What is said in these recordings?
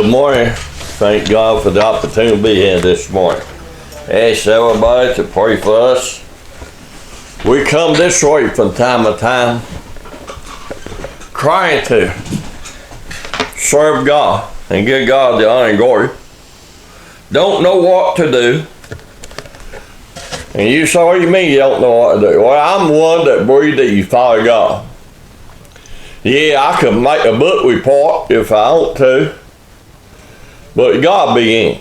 Good morning. Thank God for the opportunity to be here this morning. Ask everybody to pray for us. We come this way from time to time, trying to serve God and give God the honor and glory. Don't know what to do. And you say, what do you mean you don't know what to do? Well, I'm one that believes that you follow God. Yeah, I could make a book report if I want to, but God be in.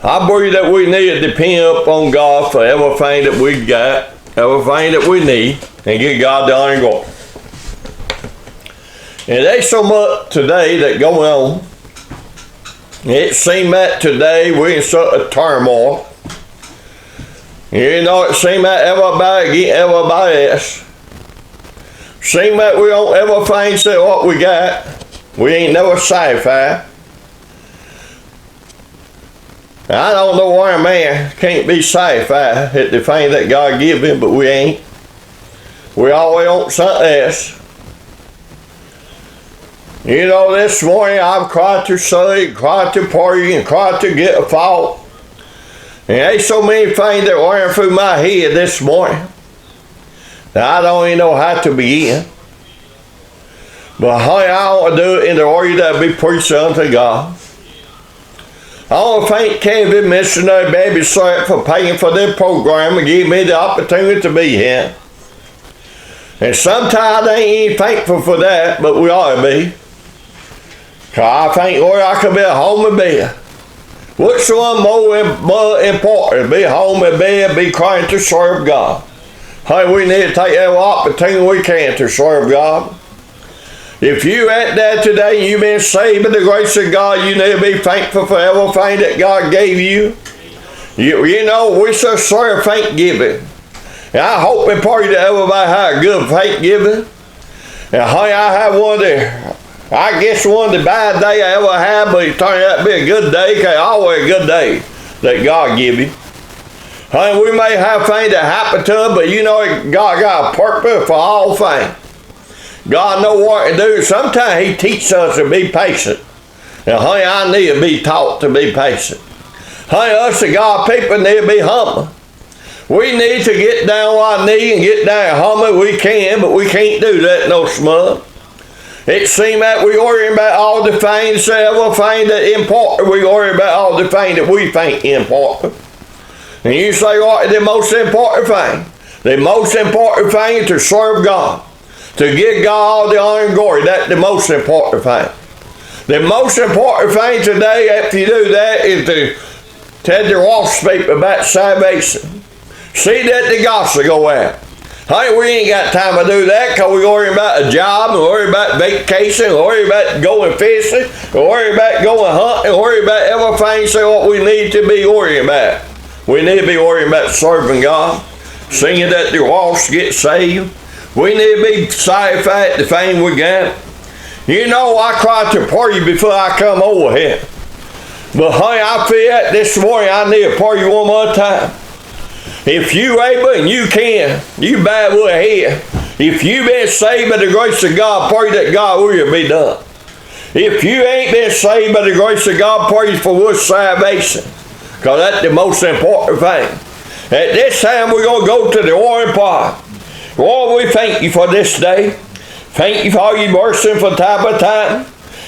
I believe that we need to depend upon God for everything that we got, everything that we need, and give God the honor and glory. And there's so much today that going on. It seems that today we're in such a turmoil. You know, it seems that everybody get everybody else. Seems that we don't ever find what we got. We ain't never satisfied. I don't know why a man can't be satisfied at the thing that God give him, but we ain't. We always want something else. You know, this morning I've cried to say, cried to pray, and cried to get a fault. And there's so many things that ran through my head this morning that I don't even know how to begin. But honey, I want to do it in the way that be preached unto God. I want to thank Kevin Missionary Baby Site for paying for their program and giving me the opportunity to be here. And sometimes I ain't even thankful for that, but we ought to be. Because I think, Lord, I could be at home and bed. What's one more important? Be home and bed, be crying to serve God. Hey, we need to take every opportunity we can to serve God. If you at that today and you've been saved by the grace of God, you need to be thankful for everything that God gave you. You know, we should serve Thanksgiving. And I hope and pray that everybody had a good Thanksgiving. And honey, I had one of the bad days I ever had, but it turned out to be a good day, because always a good day that God give you. Honey, we may have things that happen to us, but you know God got a purpose for all things. God knows what to do. Sometimes He teaches us to be patient. And honey, I need to be taught to be patient. Honey, us the God people need to be humble. We need to get down on our knee and get down humble. We can, but we can't do that no smug. It seems that we worry about all the things, everything that's important. We worry about all the things that we think important. And you say, what is the most important thing? The most important thing is to serve God. To give God all the honor and glory. That's the most important thing. The most important thing today, if you do that, is to tell the lost people about salvation. See that the gospel go out. Hey, we ain't got time to do that, because we worry about a job, and worry about vacation, and worry about going fishing, and worry about going hunting, and worry about everything. So what we need to be worrying about. We need to be worrying about serving God, singing that the lost get saved. We need to be satisfied the thing we got. You know, I cried to pray before I come over here. But honey, I feel that this morning I need to pray one more time. If you able and you can, you bow your head. If you been saved by the grace of God, pray that God will be done. If you ain't been saved by the grace of God, pray for your salvation. Because that's the most important thing. At this time, we're going to go to the warring part. Lord, we thank you for this day. Thank you for all your mercy from time to time.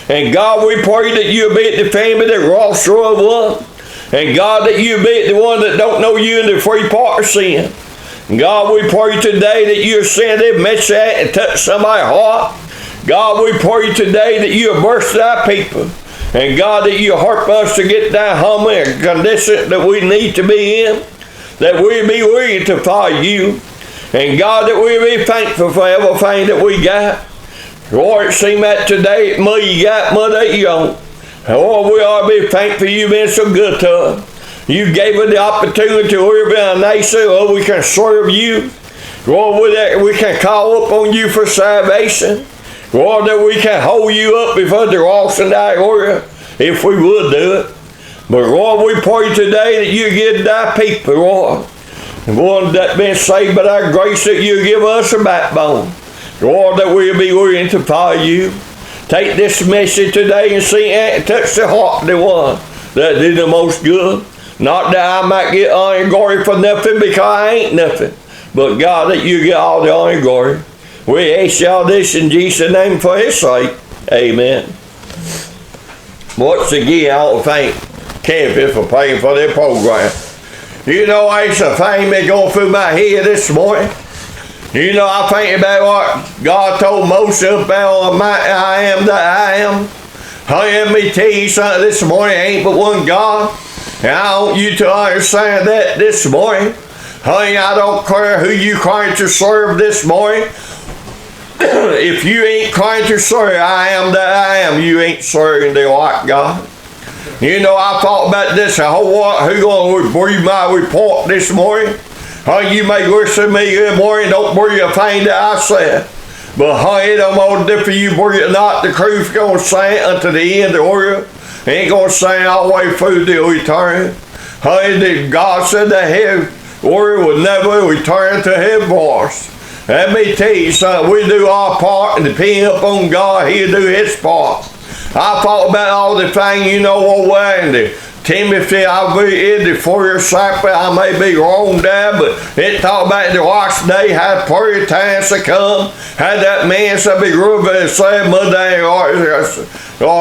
And God, we pray that you'll be at the family that lost your one. And God, that you'll be at the one that don't know you in the free part of sin. And God, we pray today that you'll send a message and touch somebody's heart. God, we pray today that you'll burst our people. And God, that you'll help us to get that humble and condition that we need to be in. That we'll be willing to follow you. And God, that we'll be thankful for everything that we got. Lord, it seems that today, more you got, more that you don't. Lord, we ought to be thankful you've been so good to us. You gave us the opportunity to live in a nation where we can serve you. Lord, we can call upon you for salvation. Lord, that we can hold you up before the lost in thy area, if we would do it. But Lord, we pray today that you give thy people, Lord, and one that been saved by thy grace, that you give us a backbone. Lord, that we'll be willing to follow you. take this message today and see and touch the heart of the one that did the most good. Not that I might get honor and glory for nothing, because I ain't nothing. But God, that you get all the honor and glory. We ask y'all this in Jesus' name for his sake. Amen. Once again, I want to thank Campus for paying for their program. You know, there's a thing that going through my head this morning. You know, I think about what God told Moses about I am that I am. Let me tell you something this morning, ain't but one God. And I want you to understand that this morning. Honey, I don't care who you trying to serve this morning. If you ain't trying to serve I am that I am, you ain't serving the right God. You know, I thought about this a whole lot. Who going to read my report this morning? Honey, you may listen to me this morning, don't believe a thing that I said. But honey, it don't matter different you believe it not, the truth going to stand unto the end of the world. It ain't going to stand all the way through the eternity. Honey, God said that his word would never return to his voice. Let me tell you something, we do our part and depend upon God, he'll do his part. I thought about all the things, you know, what in the Timothy, I'll be in the 4-year cycle, I may be wrong there, but it talked about the last day, had prayer times to come, had that man to be grooving and say Monday or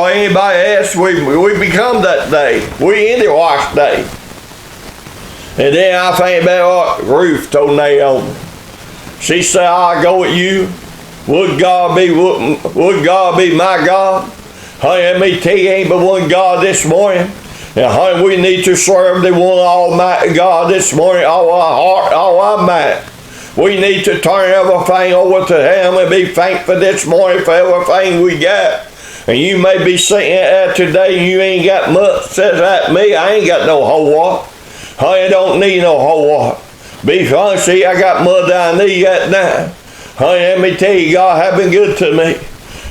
anybody else, we become that day. We in the last day. And then I think about what Ruth told Naomi. She said, I'll go with you. Would God be my God? Honey, let me tell you, ain't but one God this morning. And honey, we need to serve the one Almighty God this morning, all our heart, all our might. We need to turn everything over to him and be thankful this morning for everything we got. And you may be sitting there today and you ain't got much. Says that me, I ain't got no whole lot. Honey, I don't need no whole lot. Be honest, see, I got more than I need right now. Honey, let me tell you, God has been good to me.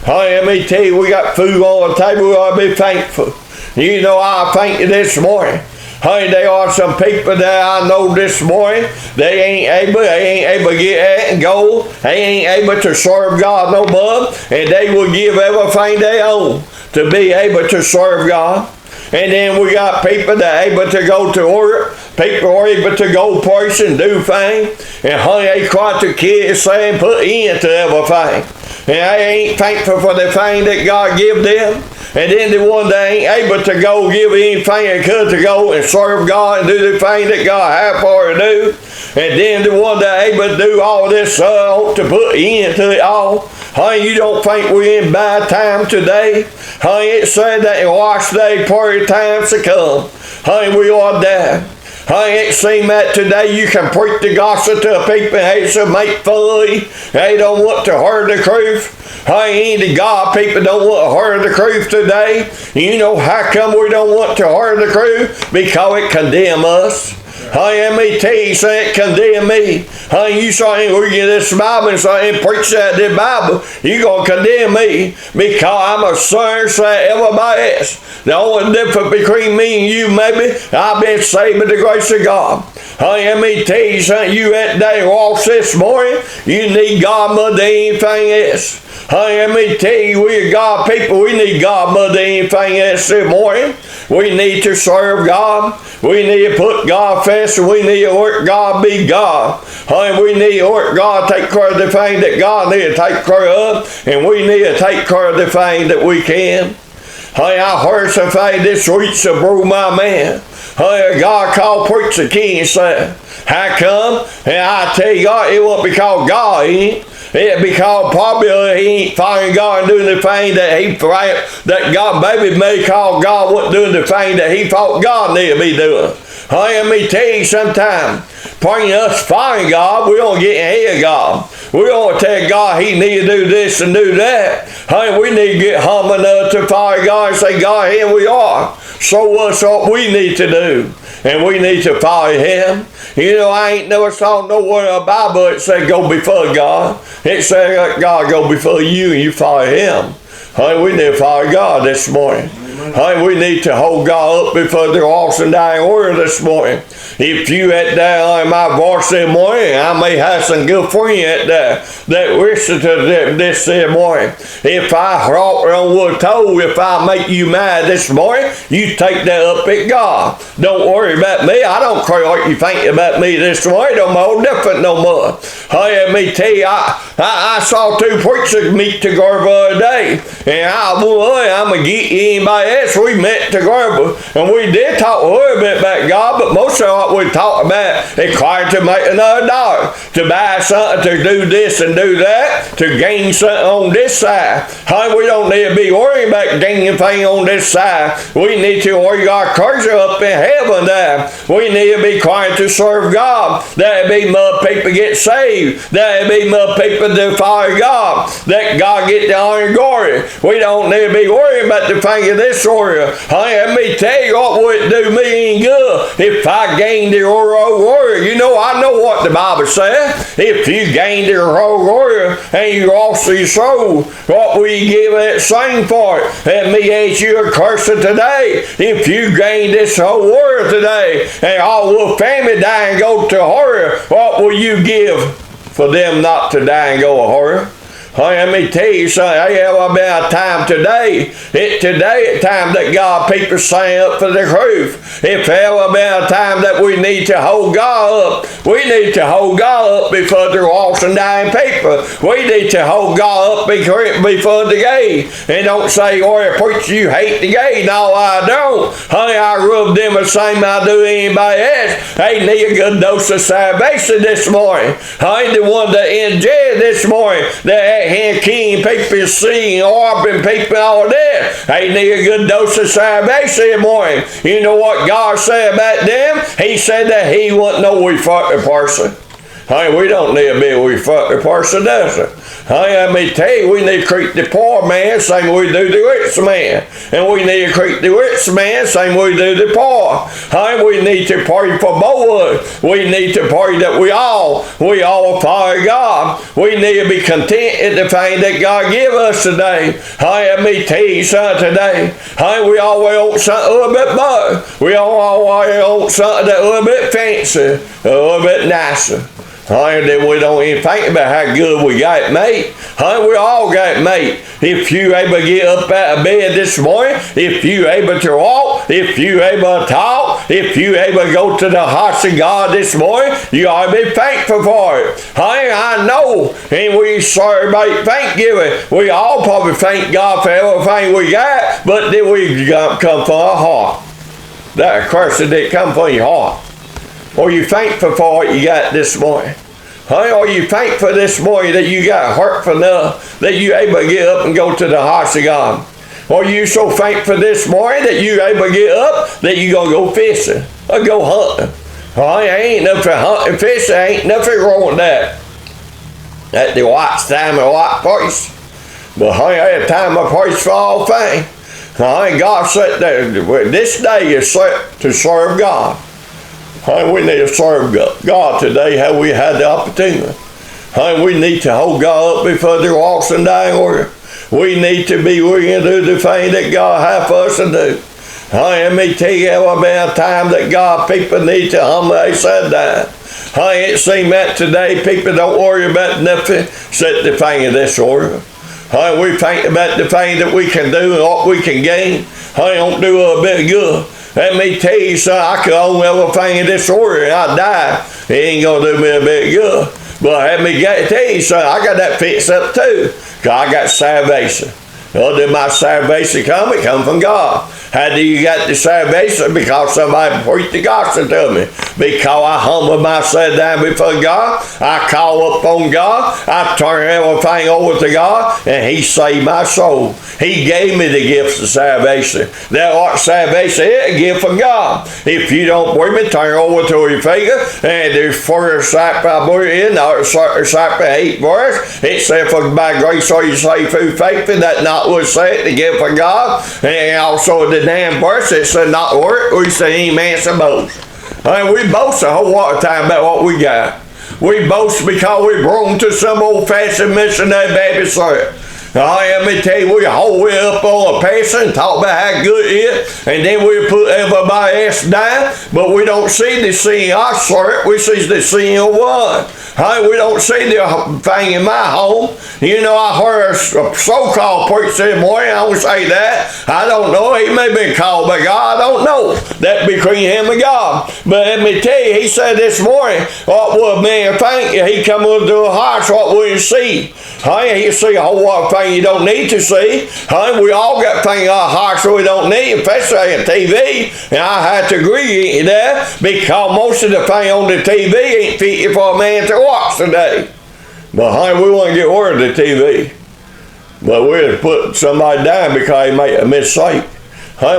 Honey, let me tell you, we got food on the table, we ought to be thankful. You know, I thank you this morning. Honey, there are some people that I know this morning, they ain't able to get out and go. They ain't able to serve God no more. And they will give everything they own to be able to serve God. And then we got people that are able to go to work. People are able to go place and do things. And honey, they try to kids saying put into everything. And they ain't thankful for the thing that God give them. And then the one that ain't able to go give anything they could to go and serve God and do the thing that God had for her to do. And then the one that able to do all this to put into it all. Honey, you don't think we're in bad time today? Honey, it said that in last day prayer times to come. Honey, we are there. Honey, it seems that today you can preach the gospel to people and they should make fun. They don't want to hear the truth. Honey, ain't the God people don't want to hear the truth today. You know how come we don't want to hear the truth? Because it condemns us. Honey, let me tell you, say it condemn me. Honey, you saying reading this Bible and saying preach that the Bible, you gonna condemn me because I'm a sinner, say everybody else. The only difference between me and you, maybe, I've been saved by the grace of God. Honey, let me tell you something, you that day lost this morning, you need God more than anything else. Honey, let me tell you, we are God people, we need God more than anything else this morning. We need to serve God. We need to put God first, and we need to work God be God. Honey, we need to work God take care of the thing that God need to take care of, and we need to take care of the thing that we can. Honey, I heard something this week that blew my man. Honey, God called Preacher King and said, how come? And I tell you, God, it won't be called God, ain't it? It because probably he ain't following God and doing the thing that God maybe may call God wasn't doing the thing that he thought God needed to be doing. Honey, let me tell you sometime, praying us following God, we don't get ahead of God. We don't tell God he need to do this and do that. Honey, we need to get humble enough to follow God and say, God, here we are. Show us what we need to do. And we need to follow him. You know, I ain't never saw nowhere in the Bible it said go before God. It said God go before you and you follow him. Honey, we need to follow God this morning. Honey, we need to hold God up before the lost and dying world this morning. If you at there on my voice this morning, I may have some good friends at there that listen to this morning. If I walk on wood toe, if I make you mad this morning, you take that up at God. Don't worry about me. I don't care what you think about me this morning. Don't no different no more. Honey, let me tell you, I saw two preachers meet together the other day, and I'm going to get anybody else. We met together, and we did talk a little bit about God, but most of what we talked about is trying to make another dollar, to buy something, to do this and do that, to gain something on this side. Honey, we don't need to be worrying about gaining things on this side. We need to worry our treasure up in heaven there. We need to be trying to serve God. That be more people get saved. That be more people to follow God. That God get the honor and glory. We don't need to be worrying about the thing of this world. Honey, let me tell you what would it do me any good if I gained the whole world. You know, I know what the Bible says. If you gained the whole world and you lost your soul, what will you give that same for it? Let me ask you a question today. If you gained this whole world today and all the family die and go to hell, what will you give for them not to die and go to hell? Honey, let me tell you something. There have been a time today. Today, a time that God people sign up for the truth. If there ever been a time that we need to hold God up, we need to hold God up before the lost and dying people. We need to hold God up before the gay. And don't say, "Oh, preacher, you hate the gay." No, I don't. Honey, I love them the same I do anybody else. They need a good dose of salvation this morning. Honey, the one that in jail this morning, that hand king people singing, orphan people, all that. They need a good dose of salvation this morning. You know what God said about them? He said that He wasn't no reflected person. Honey, we don't need to be a reflected person, does it? Honey, let me tell you, we need to treat the poor man same way we do the rich man. And we need to treat the rich man same way we do the poor. Honey, we need to pray for both. We need to pray that we all follow God. We need to be content in the thing that God give us today. Honey, let me tell you something today. Honey, we always want something a little bit better. We always want something that's a little bit fancy, a little bit nicer. Honey, then we don't even think about how good we got it made. Honey, we all got it made. If you able to get up out of bed this morning, if you able to walk, if you able to talk, if you able to go to the house of God this morning, you ought to be thankful for it. Honey, I know, and we celebrate Thanksgiving. We all probably thank God for everything we got, but then we come from our heart. That question did come from your heart. Are you thankful for what you got this morning? Honey, are you thankful this morning that you got hurtful enough that you able to get up and go to the house of God? Are you so thankful this morning that you able to get up that you gonna go fishing or go hunting? Honey, ain't nothing hunting, fishing, ain't nothing wrong with that. At the right time and right place. But honey, at a time and place for all things. Honey, God said that this day is set to serve God. Honey, we need to serve God today how we had the opportunity. Honey, we need to hold God up before the lost and dying order. We need to be willing to do the thing that God has for us to do. Honey, let me tell you, there will be a time that God people need to humble themselves down. Honey, it seems that today people don't worry about nothing except the thing of this order. Honey, we think about the thing that we can do and what we can gain. Honey, don't do a bit of good. Let me tell you, son, I could own everything in this order and I die. It ain't going to do me a bit good. But let me tell you, son, I got that fixed up too. Because I got salvation. Well, did my salvation come? It come from God. How do you get the salvation? Because somebody preached the gospel to me. Because I humble myself down before God. I call upon God. I turn everything over to God. And He saved my soul. He gave me the gifts of salvation. That what salvation is, a gift from God. If you don't believe me, turn over to your finger. And there's first chapter, I believe in, chapter 8 verse. It says, for by grace are you saved through faith, and that not was said, the gift of God. And also the damn verse, it said not work, we say any man should boast. I mean, we boast a whole lot of time about what we got. We boast because we belong to some old-fashioned missionary Baptist church. Let me tell you, we hold it up on a pastor and talk about how good it is, and then we put everybody else down, but we don't see the sin I serve, we see the sin of one. We don't see the thing in my home. You know, I heard a so-called preacher this morning, I don't say that. I don't know, he may have been called by God, I don't know. That's between him and God. But let me tell you, he said this morning, what would a man think if he come into a house, what would he see? He see a whole lot of things you don't need to see. We all got things in our hearts that we don't need, especially on TV. And I have to agree with that, because most of the thing on the TV ain't fit for a man to watch today. But we want to get rid of the TV. But we'll put somebody down because they make a mistake.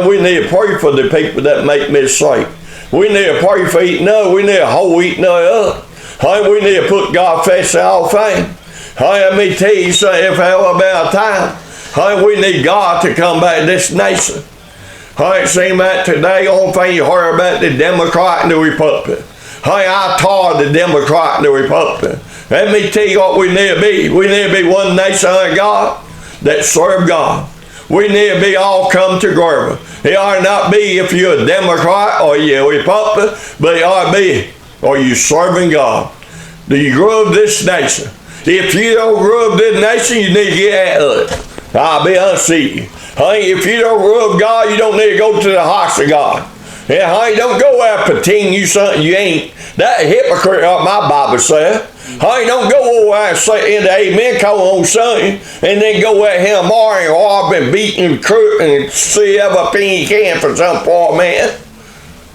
We need to pray for the people that make mistakes. We need to pray for eating up. We need to hold eating up. We need to put God first in all things. Let me tell you something, if ever about time, we need God to come back to this nation. It seems like today, the only thing you heard about the Democrat and the Republican. I taught the Democrat and the Republican. Let me tell you what we need to be. We need to be one nation under God that serve God. We need to be all come together. It ought not be if you're a Democrat or you're a Republican, but it ought to be, are you serving God? Do you grow up this nation? If you don't grow up this nation, you need to get out of it. I'll be honest with you. If you don't grow up God, you don't need to go to the house of God. Don't go out pretending you something you ain't. That hypocrite, what my Bible says. Don't go over and say in the amen call on Sunday and then go at him tomorrow or I've been beating and crook and see everything you can for some poor man.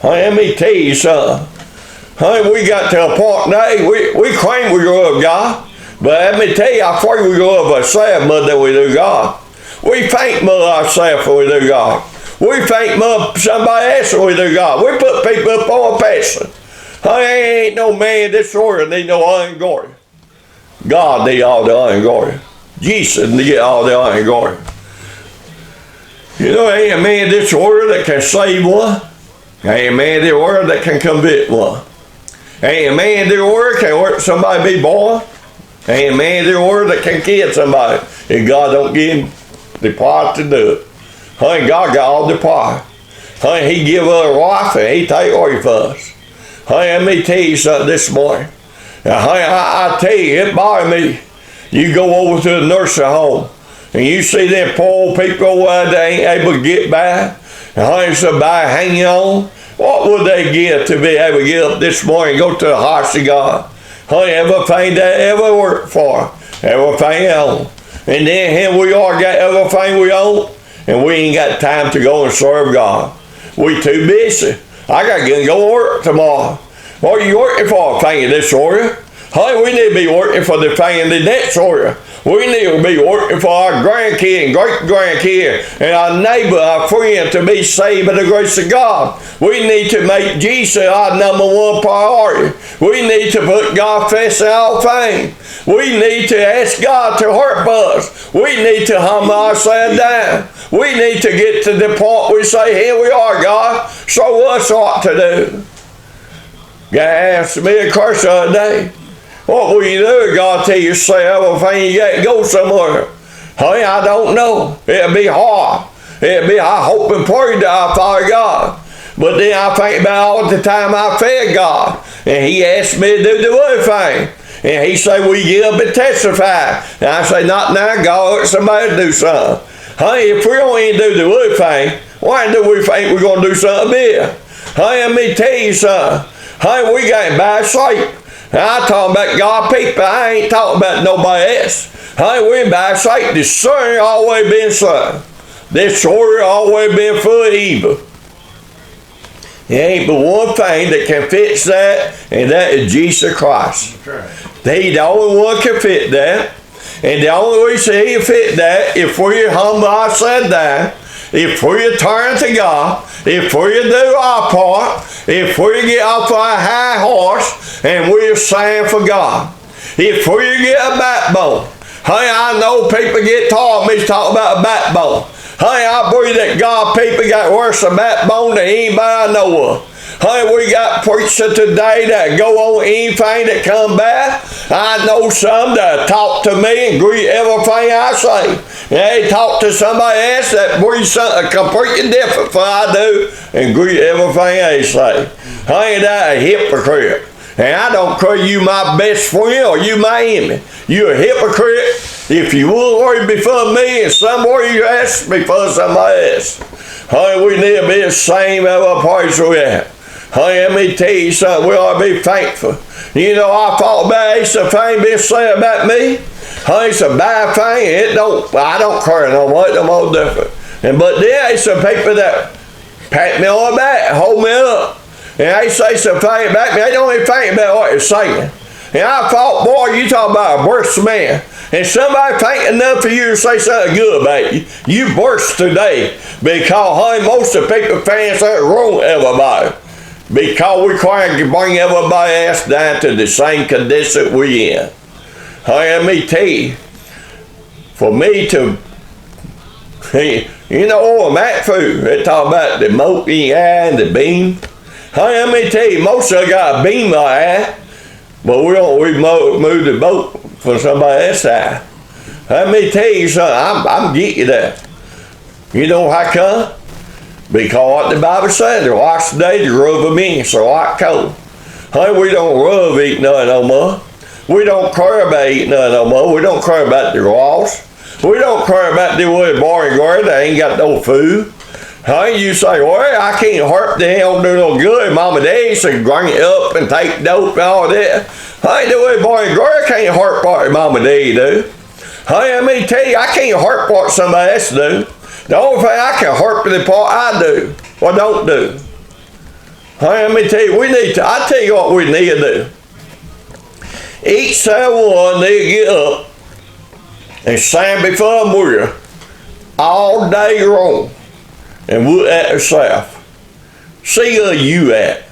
Let me tell you something. We got to a point now, we claim we grow up God. But let me tell you, I pray we go up ourselves more than we do God. We think more ourselves than we do God. We think more somebody else than we do God. We put people up on a pedestal. Ain't no man in this world need no honor and glory. God need all the honor and glory. Jesus need all the honor and glory. You know, ain't a man in this world that can save one. Ain't a man in this world that can convict one. Ain't a man in this world can work somebody be born. Ain't a man in the world that can kill somebody if God don't give him the power to do it. God got all the power. He give her a wife and he take away from us. Let me tell you something this morning. I tell you, it bothers me. You go over to the nursing home and you see them poor people where they ain't able to get by. And somebody hanging on. What would they give to be able to get up this morning and go to the house of God? Everything they ever worked for, everything else. And then here we are, got everything we own, and we ain't got time to go and serve God. We too busy. I got to go work tomorrow. What are you working for, thing in this area? We need to be working for the thing in the next area. We need to be working for our grandkid and great-grandkid and our neighbor, our friend to be saved by the grace of God. We need to make Jesus our number one priority. We need to put God first in all things. We need to ask God to help us. We need to humble ourselves down. We need to get to the point where we say, here we are, God, show us what to do. God asked me a question the other day. What will you do? God tell you to say everything you got to go somewhere. I don't know. It'll be hard. I hope and pray that I follow God. But then I think about all the time I fed God. And he asked me to do the other thing. And he said, will you get up and testify? And I say, not now, God, let somebody do something. If we don't even do the other thing, why do we think we're going to do something big? Let me tell you something. We got bad sight. I'm talking about God people. I ain't talking about nobody else. We in bad sight. The sun always been sun. This world always been full of evil. There ain't but one thing that can fix that, and that is Jesus Christ. He's the only one can fit that. And the only reason he fit that, if we humble ourselves down, if we turn to God, if we do our part, if we get off our high horse and we're saying for God, if we get a backbone. I know people get tired of me talking about a backbone. I believe that God people got worse a backbone than anybody I know of. We got preachers today that go on anything that come back. I know some that talk to me and agree everything I say. Hey, talk to somebody else that breathes something completely different from I do and agree with everything they say. Ain't that a hypocrite? And I don't call you my best friend or you my enemy. You're a hypocrite if you won't worry before me and somebody you ask before somebody else. Honey, we need to be the same as a place we have. Honey, let me tell you something, we ought to be thankful. You know, I thought about it's a thing being said about me. Honey, it's a bad thing. I don't care no more, no more different. But then there's some people that pat me on the back, hold me up. And they say something about me, they don't even think about what they're saying. And I thought, boy, you talking about a burst man. And somebody think enough for you to say something good about you. You burst today. Because, honey, most of the people think something wrong with everybody. Because we trying to bring everybody else down to the same condition we in. Honey, let me tell you, for me to, you know, Mac food, they talk about the monkey eye and the beam. Honey, let me tell you, most of them got a beam on eye, but we moved the boat for somebody else's eye. Let me tell you something, I'm getting you that. You know how come? Because what the Bible says, the watch today, the rub of men, so hot cold. Honey, we don't rub eat nothing no more. We don't care about eating nothing no more. We don't care about the walls. We don't care about the way boring garden that ain't got no food. Honey, you say, well, I can't hurt, they don't do no good. Mama and Daddy say, bring it up and take dope and all that. Honey, the way boring garden can't hurt what Mama and Daddy do. Honey, let me tell you, I can't hurt what somebody else do. The only thing I can hurt is the part I do or don't do. Honey, let me tell you, I tell you what we need to do. Each single one need to get up and stand before a mirror all day long and look at yourself. See where you at.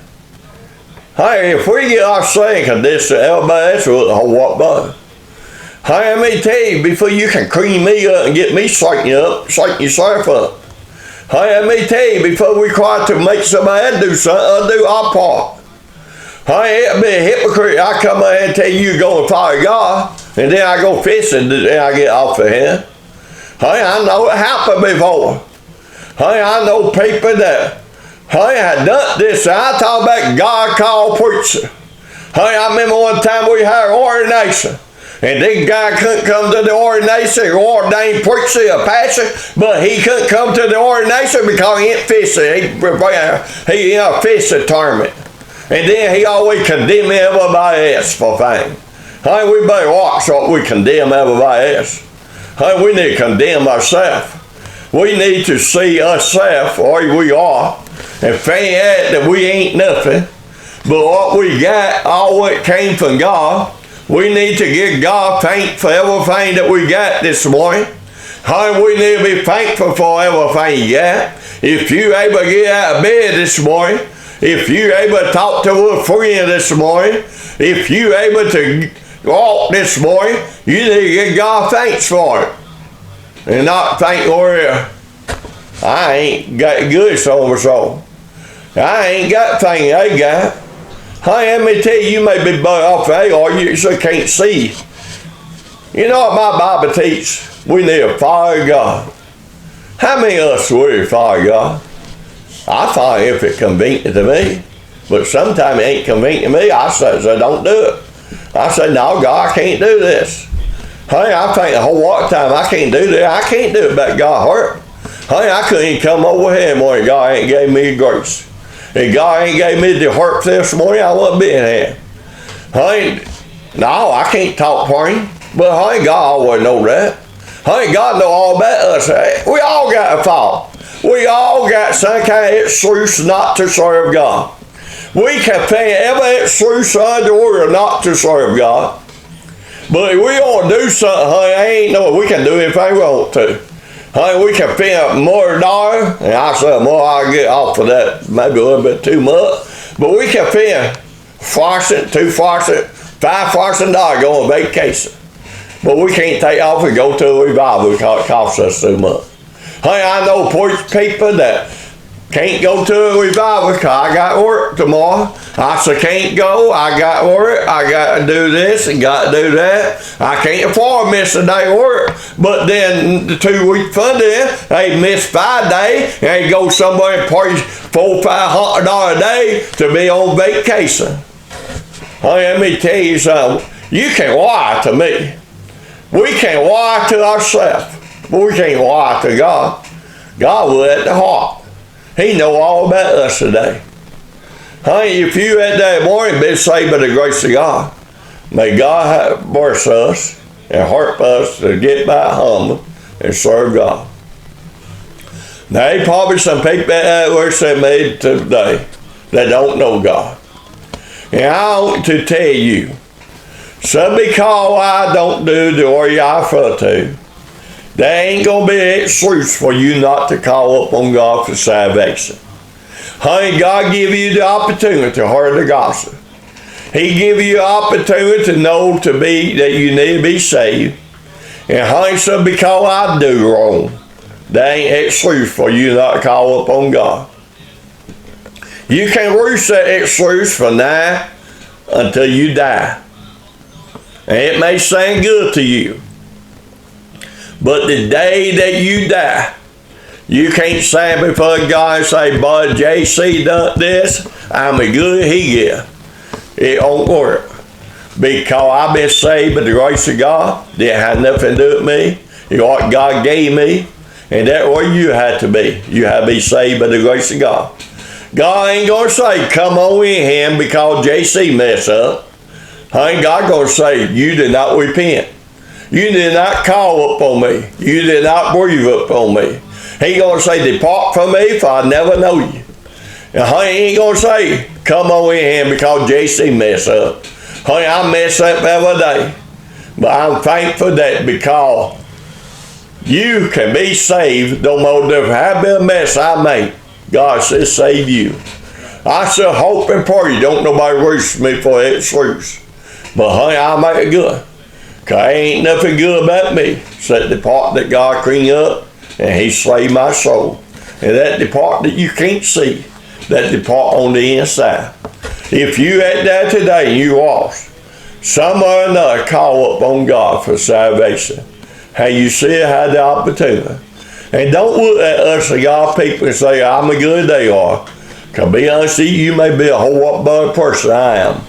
Hey, if we get our same condition, everybody else will walk by. Hey, let me tell you, before you can clean me up and get me straightened up, straighten yourself up. Hey, let me tell you, before we try to make somebody else do something, I'll do our part. Hey, it'll be a hypocrite. I come out and tell you go and follow God, and then I go fishing, and then I get off of here. Hey, I know it happened before. Hey, I know people that, hey, had done this. I talk about God called preacher. Hey, I remember one time we had an ordination, and this guy couldn't come to the ordination, an ordained preacher, a pastor, but he couldn't come to the ordination because he ain't fishing. He in a fishing tournament. And then he always condemn everybody else for things. Hey, we better watch what we condemn everybody else. Hey, we need to condemn ourselves. We need to see ourselves where we are and find out that we ain't nothing. But what we got, all what came from God. We need to give God thanks for everything that we got this morning. Hey, we need to be thankful for everything you got. If you're able to get out of bed this morning, if you're able to talk to a friend this morning, if you're able to walk this morning, you need to give God thanks for it. And not think, well, I ain't got good so. I ain't got things they got. Hey, let me tell you, you may be better off they or you just can't see. You know what my Bible teaches? We need to follow God. How many of us really follow God? I follow if it's convenient to me. But sometimes it ain't convenient to me. I say, don't do it. I say, no, God, I can't do this. Hey, I think the whole lot of time I can't do that. I can't do it, but God hurt. Hey, I couldn't even come over here morning. God ain't gave me grace. If God ain't gave me the hurt this morning, I wouldn't be in here. Hey, no, I can't talk for him. But hey, God always know that. Hey, God know all about us. Hey, we all got a fault. We all got some kind of excuse not to serve God. We can find every excuse under the world not to serve God. But if we want to do something, honey, ain't no we can do anything we want to. Honey, we can find more dollars, and I say more, I'll get off of that, maybe a little bit too much. But we can find $2,000, $5,000 go on vacation. But we can't take off and go to a revival because it costs us too much. Hey, I know people that Can't go to a revival because I got work tomorrow. I said, can't go. I got work. I got to do this and got to do that. I can't afford to miss a day of work. But then the 2 week funding, they miss 5 days and they go somewhere and pay $400-500 a day to be on vacation. Let me tell you something. You can't lie to me. We can't lie to ourselves. But we can't lie to God. God will at the heart. He know all about us today. Honey, if you at that morning been saved by the grace of God, may God have bless us and help us to get back humble and serve God. Now, there probably some people that works that made today that don't know God. And I want to tell you, so because I don't do the way I feel to, there ain't going to be an excuse for you not to call upon God for salvation. Honey, God give you the opportunity to hear the gospel. He give you the opportunity to know that you need to be saved. And honey, so because I do wrong, there ain't an excuse for you not to call upon God. You can use that excuse from now until you die. And it may sound good to you. But the day that you die, you can't stand before God and say, "Boy, JC done this, I'm a good he get." It won't work. Because I've been saved by the grace of God. Didn't have nothing to do with me. It's what God gave me. And that's where you had to be. You had to be saved by the grace of God. God ain't going to say, "Come on in him because JC messed up." Ain't God going to say, "You did not repent. You did not call upon me. You did not breathe upon me." He going to say, "Depart from me, for I never know you." And he ain't going to say, "Come on in because JC messed up." Honey, I mess up every day. But I'm thankful that because you can be saved, no matter how big a mess I make, God says save you. I still hope and pray don't nobody reach me for that excuse. But honey, I'll make it good. Because ain't nothing good about me except the part that God cleaned up and he saved my soul. And that the part that you can't see, that the part on the inside. If you at that today and you lost, somewhere or another call upon God for salvation. How you still had the opportunity. And don't look at us as God people and say, "I'm a good they are." Because be honest with you may be a whole lot better person than I am.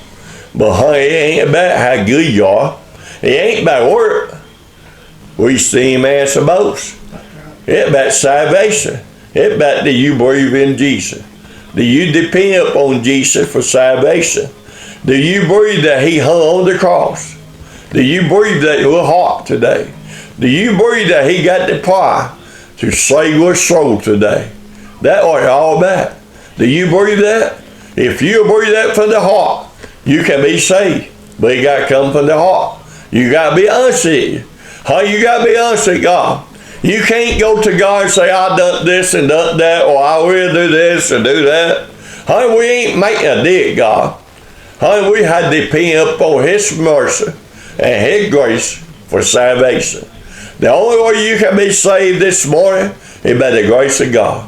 But honey, it ain't about how good you are. It ain't about work. We see him as a boast. It's about salvation. It's about do you believe in Jesus? Do you depend upon Jesus for salvation? Do you believe that he hung on the cross? Do you believe that your heart today? Do you believe that he got the power to save your soul today? That's what it's all about. Do you believe that? If you believe that from the heart, you can be saved. But you got to come from the heart. You got to be honest with you. How you got to be honest with God. You can't go to God and say, "I done this and done that," or "I will do this and do that." Honey, we ain't making a deal, God. Honey, we had to depend upon his mercy and his grace for salvation. The only way you can be saved this morning is by the grace of God.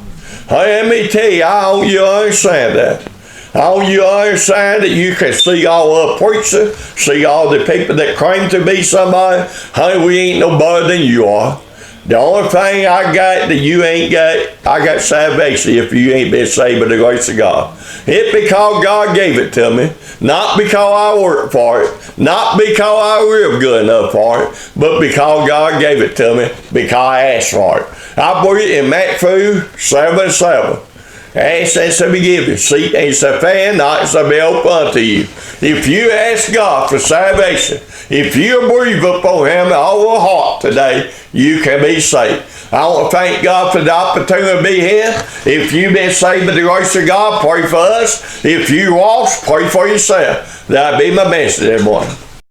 Honey, let me tell you, I want you to understand that. I want you to understand that you can see all the preachers, see all the people that claim to be somebody. Honey, we ain't no better than you are. The only thing I got that you ain't got, I got salvation if you ain't been saved by the grace of God. It's because God gave it to me, not because I worked for it, not because I lived good enough for it, but because God gave it to me, because I asked for it. I believe in Matthew 7:7. Ask and it shall be given. Seek and it shall find. Knock and it shall be open unto you. If you ask God for salvation, if you believe upon him all your heart today, you can be saved. I want to thank God for the opportunity to be here. If you've been saved by the grace of God, pray for us. If you lost, pray for yourself. That'll be my message, everyone.